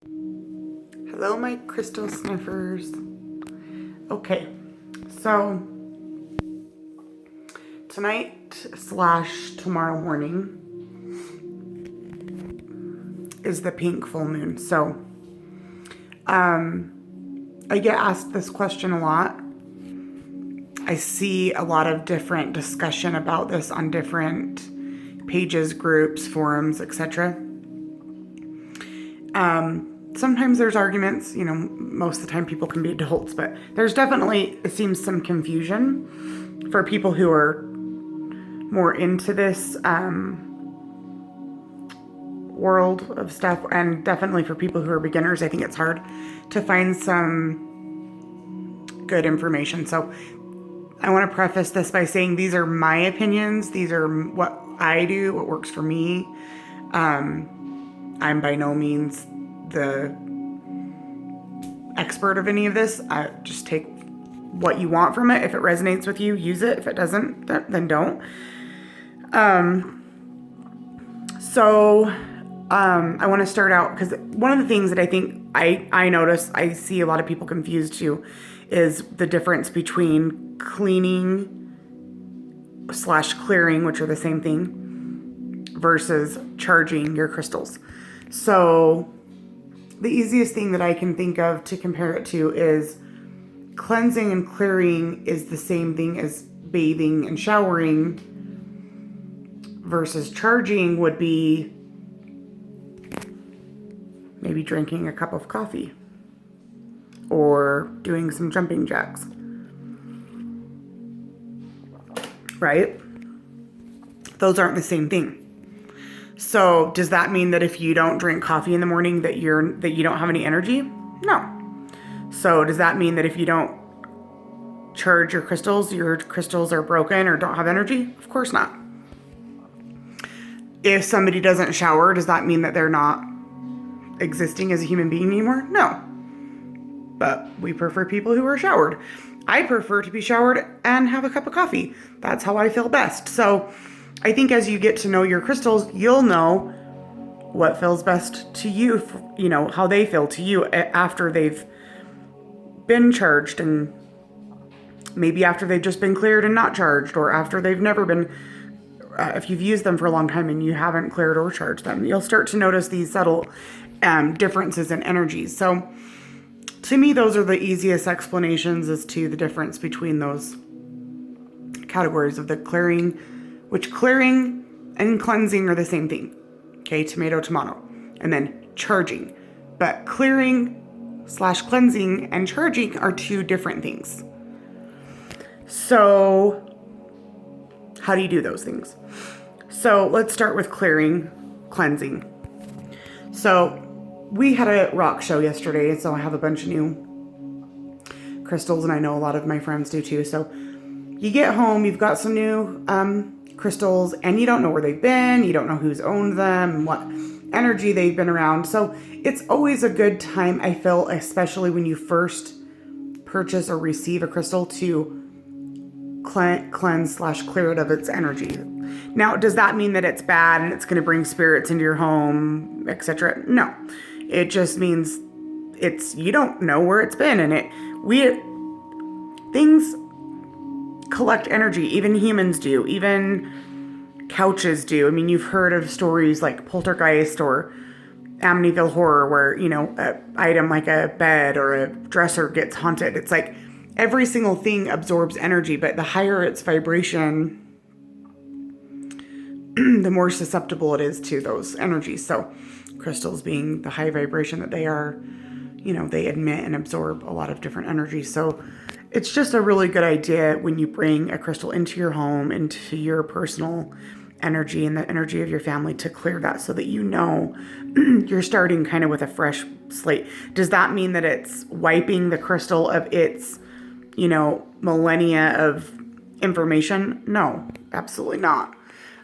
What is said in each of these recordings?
Hello, my crystal sniffers. Okay, so tonight/tomorrow morning is the pink full moon. So, I get asked this question a lot. I see a lot of different discussion about this on different pages, groups, forums, etc. Sometimes there's arguments, most of the time people can be adults, but there's definitely, it seems, some confusion for people who are more into this world of stuff, and definitely for people who are beginners. I think it's hard to find some good information. So I want to preface this by saying these are my opinions. These are what I do, what works for me. I'm by no means the expert of any of this. I just take what you want from it. If it resonates with you, use it. If it doesn't, then don't. I want to start out because one of the things that I think I notice, I see a lot of people confused too, is the difference between cleaning/clearing, which are the same thing, versus charging your crystals. So the easiest thing that I can think of to compare it to is cleansing and clearing is the same thing as bathing and showering, versus charging would be maybe drinking a cup of coffee or doing some jumping jacks, right? Those aren't the same thing. So does that mean that if you don't drink coffee in the morning that you don't have any energy? No. So does that mean that if you don't charge your crystals are broken or don't have energy? Of course not. If somebody doesn't shower, does that mean that they're not existing as a human being anymore? No. But we prefer people who are showered. I prefer to be showered and have a cup of coffee. That's how I feel best. So I think as you get to know your crystals, you'll know what feels best to you, how they feel to you after they've been charged, and maybe after they've just been cleared and not charged, or after they've never been, if you've used them for a long time and you haven't cleared or charged them. You'll start to notice these subtle differences in energies. So to me, those are the easiest explanations as to the difference between those categories of the clearing, which clearing and cleansing are the same thing. Okay, tomato, tomato. And then charging. But clearing/cleansing and charging are two different things. So how do you do those things? So let's start with clearing, cleansing. So we had a rock show yesterday, so I have a bunch of new crystals, and I know a lot of my friends do too. So you get home, you've got some new crystals, and you don't know where they've been, you don't know who's owned them, and what energy they've been around. So it's always a good time, I feel, especially when you first purchase or receive a crystal, to cleanse/clear it of its energy. Now, does that mean that it's bad and it's going to bring spirits into your home, etc.? No. It just means you don't know where it's been, and things collect energy. Even humans do. Even couches do. I mean, you've heard of stories like Poltergeist or Amityville Horror where, an item like a bed or a dresser gets haunted. It's like every single thing absorbs energy, but the higher its vibration, the more susceptible it is to those energies. So crystals, being the high vibration that they are, they emit and absorb a lot of different energies. So it's just a really good idea when you bring a crystal into your home, into your personal energy and the energy of your family, to clear that so that you're starting kind of with a fresh slate. Does that mean that it's wiping the crystal of its, millennia of information? No, absolutely not.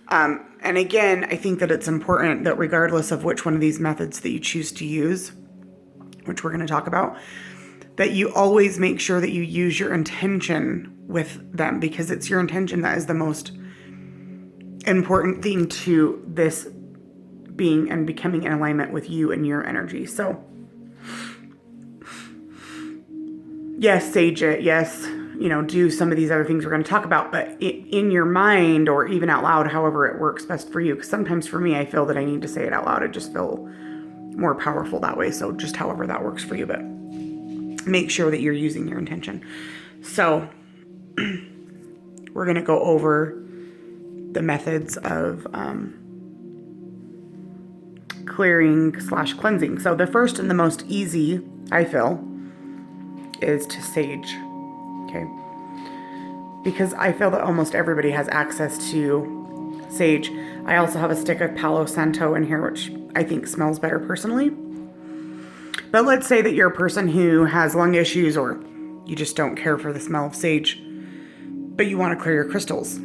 And again, I think that it's important that regardless of which one of these methods that you choose to use, which we're going to talk about, that you always make sure that you use your intention with them, because it's your intention that is the most important thing to this being and becoming in alignment with you and your energy. So yes, sage it, yes, do some of these other things we're going to talk about, but in your mind or even out loud, however it works best for you. Because sometimes for me, I feel that I need to say it out loud. I just feel more powerful that way. So just however that works for you, but make sure that you're using your intention. So we're going to go over the methods of clearing/cleansing. So the first and the most easy, I feel, is to sage. Okay. Because I feel that almost everybody has access to sage. I also have a stick of Palo Santo in here, which I think smells better personally. But let's say that you're a person who has lung issues or you just don't care for the smell of sage, but you want to clear your crystals.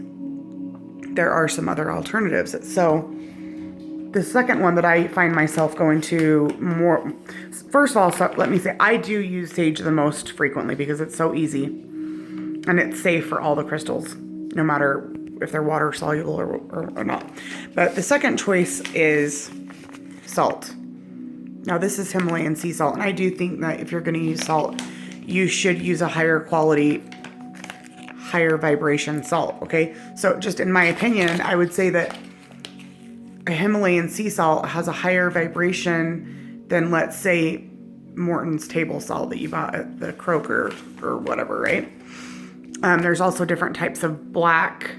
There are some other alternatives. So the second one that I find myself going to more, first of all, so let me say, I do use sage the most frequently because it's so easy and it's safe for all the crystals, no matter if they're water soluble or not. But the second choice is salt. Now this is Himalayan sea salt, and I do think that if you're going to use salt, you should use a higher quality, higher vibration salt, okay? So just in my opinion, I would say that a Himalayan sea salt has a higher vibration than, let's say, Morton's table salt that you bought at the Kroger or whatever, right? There's also different types of black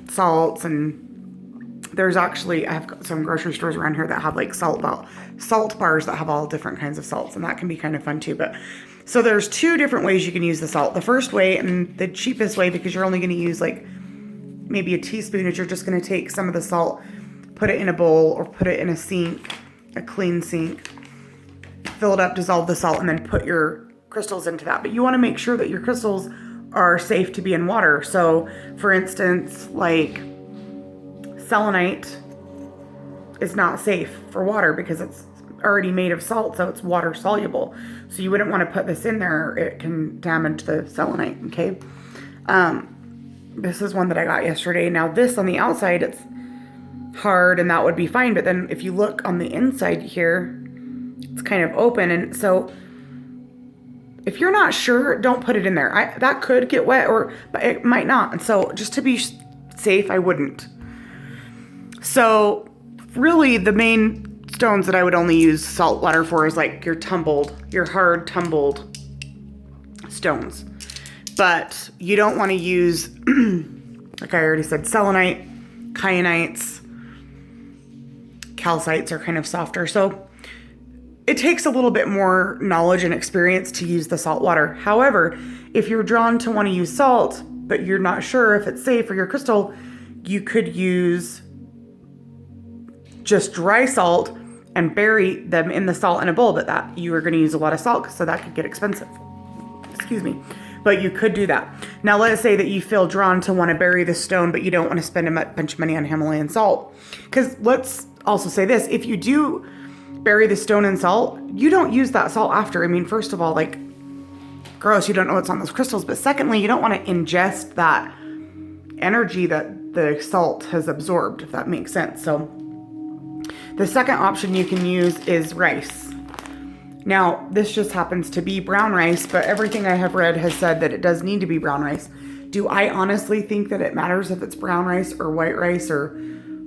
salts, and there's actually, I have some grocery stores around here that have like salt bars that have all different kinds of salts, and that can be kind of fun too. But so there's two different ways you can use the salt. The first way, and the cheapest way, because you're only going to use like maybe a teaspoon, is you're just going to take some of the salt, put it in a bowl or put it in a sink, a clean sink, fill it up, dissolve the salt, and then put your crystals into that. But you want to make sure that your crystals are safe to be in water. So for instance, like selenite is not safe for water because it's already made of salt, so it's water soluble. So you wouldn't want to put this in there. It can damage the selenite, okay? This is one that I got yesterday. Now this on the outside, it's hard and that would be fine. But then if you look on the inside here, it's kind of open. And so if you're not sure, don't put it in there. That could get wet, but it might not. And so just to be safe, I wouldn't. So really the main stones that I would only use salt water for is like your hard tumbled stones. But you don't want to use, like I already said, selenite, kyanites, calcites are kind of softer. So it takes a little bit more knowledge and experience to use the salt water. However, if you're drawn to want to use salt, but you're not sure if it's safe for your crystal, you could use just dry salt and bury them in the salt in a bowl. But that you are going to use a lot of salt, so that could get expensive. Excuse me. But you could do that. Now, let's say that you feel drawn to want to bury the stone, but you don't want to spend a bunch of money on Himalayan salt. Because let's also say this, if you do bury the stone in salt, you don't use that salt after. I mean, first of all, like, gross, you don't know what's on those crystals. But secondly, you don't want to ingest that energy that the salt has absorbed, if that makes sense. So the second option you can use is rice. Now, this just happens to be brown rice, but everything I have read has said that it does need to be brown rice. Do I honestly think that it matters if it's brown rice or white rice or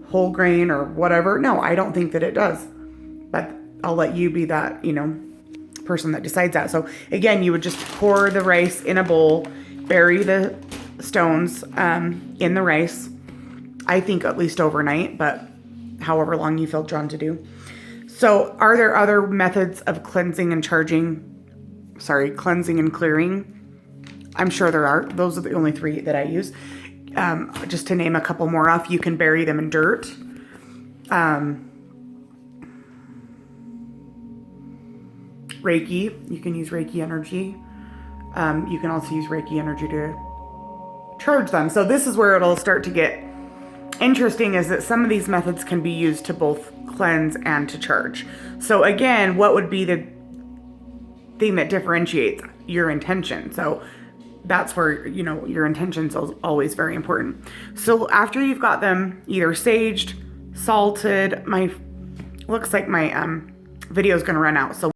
whole grain or whatever? No, I don't think that it does. But I'll let you be that, person that decides that. So again, you would just pour the rice in a bowl, bury the stones in the rice. I think at least overnight, but however long you feel drawn to do. So are there other methods of cleansing and cleansing and clearing? I'm sure there are. Those are the only three that I use. Just to name a couple more off, you can bury them in dirt. Reiki, you can use Reiki energy. You can also use Reiki energy to charge them. So this is where it'll start to get interesting, is that some of these methods can be used to both cleanse and to charge. So again, what would be the thing that differentiates? Your intention. So that's where, your intention is always very important. So after you've got them either saged, salted, looks like my video is going to run out. So